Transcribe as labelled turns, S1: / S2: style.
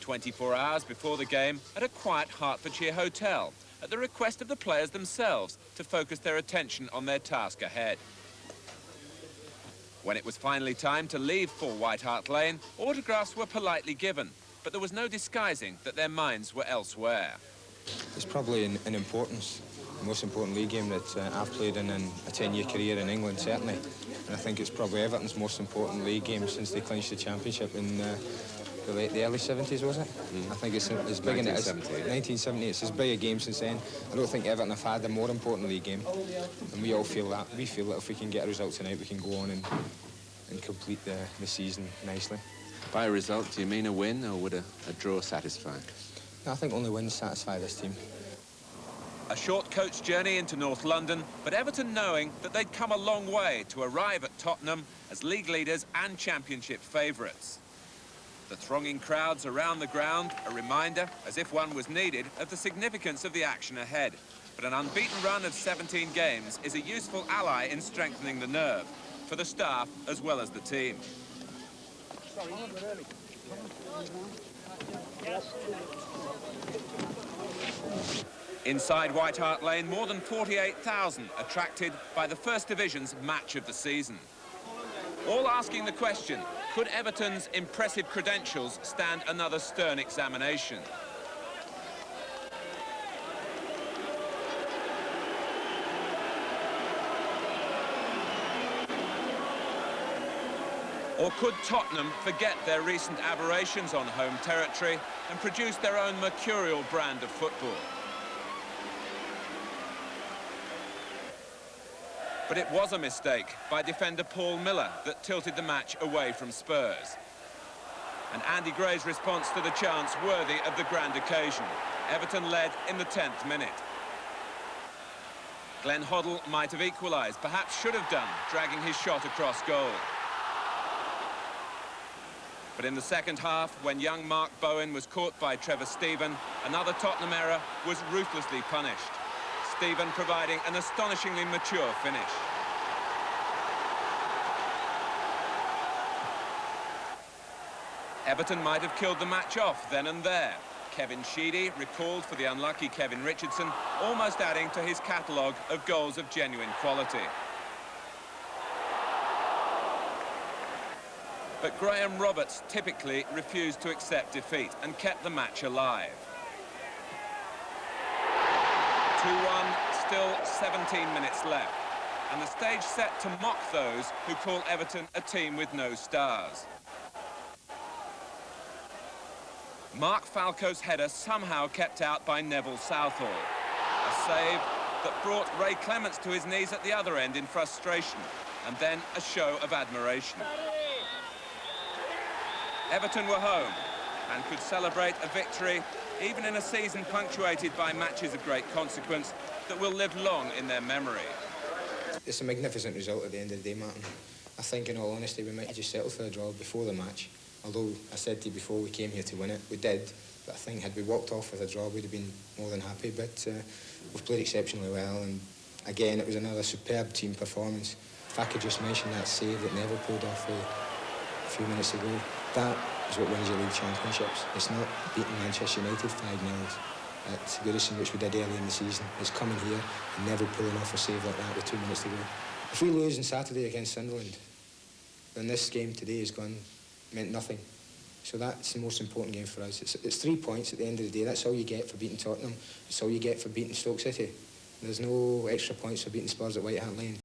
S1: 24 hours before the game at a quiet Hertfordshire hotel, at the request of the players themselves to focus their attention on their task ahead. When it was finally time to leave for White Hart Lane, autographs were politely given, but there was no disguising that their minds were elsewhere.
S2: It's probably an importance, the most important league game that I've played in a 10-year career in England, certainly. And I think it's probably Everton's most important league game since they clinched the championship in the early 70s, was it? I think it's as big in it as 1970. It's as big a game since then. I don't think Everton have had a more important league game, and we all feel that. We feel that if we can get a result tonight, we can go on and complete the season nicely.
S3: By a result, do you mean a win, or would a draw satisfy?
S2: No, I think only wins satisfy this team.
S1: A short coach journey into North London, but Everton knowing that they'd come a long way to arrive at Tottenham as league leaders and championship favourites. The thronging crowds around the ground, a reminder, as if one was needed, of the significance of the action ahead. But an unbeaten run of 17 games is a useful ally in strengthening the nerve, for the staff as well as the team. Inside White Hart Lane, more than 48,000 attracted by the First Division's match of the season. All asking the question, could Everton's impressive credentials stand another stern examination? Or could Tottenham forget their recent aberrations on home territory and produce their own mercurial brand of football? But it was a mistake by defender Paul Miller that tilted the match away from Spurs. And Andy Gray's response to the chance worthy of the grand occasion. Everton led in the 10th minute. Glenn Hoddle might have equalised, perhaps should have done, dragging his shot across goal. But in the second half, when young Mark Bowen was caught by Trevor Steven, another Tottenham error was ruthlessly punished. Steven providing an astonishingly mature finish. Everton might have killed the match off then and there. Kevin Sheedy, recalled for the unlucky Kevin Richardson, almost adding to his catalogue of goals of genuine quality. But Graham Roberts typically refused to accept defeat and kept the match alive. 2-1, still 17 minutes left, and the stage set to mock those who call Everton a team with no stars. Mark Falco's header somehow kept out by Neville Southall. A save that brought Ray Clements to his knees at the other end in frustration, and then a show of admiration. Everton were home and could celebrate a victory even in a season punctuated by matches of great consequence that will live long in their memory.
S2: It's a magnificent result at the end of the day, Martin. I think, in all honesty, we might have just settled for a draw before the match. Although I said to you before we came here to win it, we did. But I think had we walked off with a draw, we'd have been more than happy. But we've played exceptionally well, and again, it was another superb team performance. If I could just mention that save that Neville pulled off a few minutes ago, that is what wins your league championships. It's not beating Manchester United 5-0 at Goodison, which we did early in the season. It's coming here and Neville pulling off a save like that with 2 minutes to go. If we lose on Saturday against Sunderland, then this game today is gone, meant nothing. So that's the most important game for us. It's 3 points at the end of the day. That's all you get for beating Tottenham. It's all you get for beating Stoke City. There's no extra points for beating Spurs at White Hart Lane.